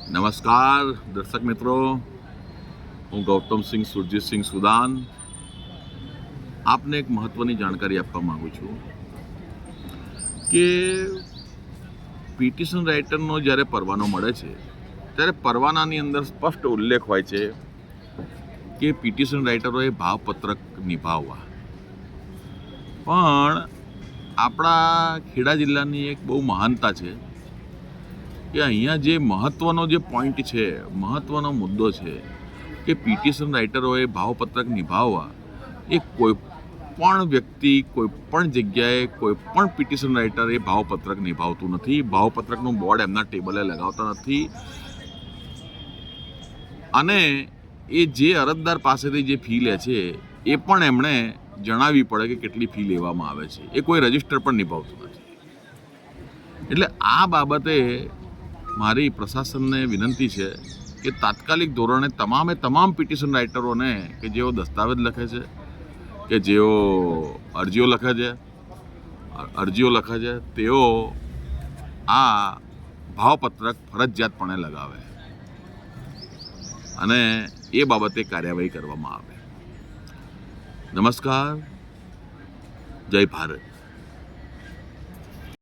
નમસ્કાર દર્શક મિત્રો, હું ગૌતમસિંહ સુરજીતસિંહ સુદાન આપને એક મહત્વની જાણકારી આપવા માંગુ છું કે પિટિશન રાઇટરનો જ્યારે પરવાનો મળે છે ત્યારે પરવાનાની અંદર સ્પષ્ટ ઉલ્લેખ હોય છે કે પિટિશન રાઇટરોએ ભાવપત્રક નિભાવવા. પણ આપણા ખેડા જિલ્લાની એક બહુ મહાનતા છે કે અહીંયા જે મહત્વનો જે પોઈન્ટ છે, મહત્વનો મુદ્દો છે કે પિટિશન રાઇટરોએ ભાવપત્રક નિભાવવા, એ કોઈ પણ વ્યક્તિ કોઈ પણ જગ્યાએ કોઈ પણ પિટિશન રાઇટર એ ભાવપત્રક નિભાવતું નથી. ભાવપત્રકનું બોર્ડ એમના ટેબલે લગાવતા નથી અને એ જે અરજદાર પાસેથી જે ફી લે છે એ પણ એમણે જણાવવી પડે કે કેટલી ફી લેવામાં આવે છે. એ કોઈ રજિસ્ટર પણ નિભાવતું નથી. એટલે આ બાબતે મારી પ્રશાસનને વિનંતી છે કે તાત્કાલિક ધોરણે તમામ પિટિશન રાઇટરોને કે જેઓ દસ્તાવેજ લખે છે, કે જેઓ અરજીઓ લખે છે તેઓ આ ભાવપત્રક ફરજિયાતપણે લગાવે અને એ બાબતે કાર્યવાહી કરવામાં આવે. નમસ્કાર, જય ભારત.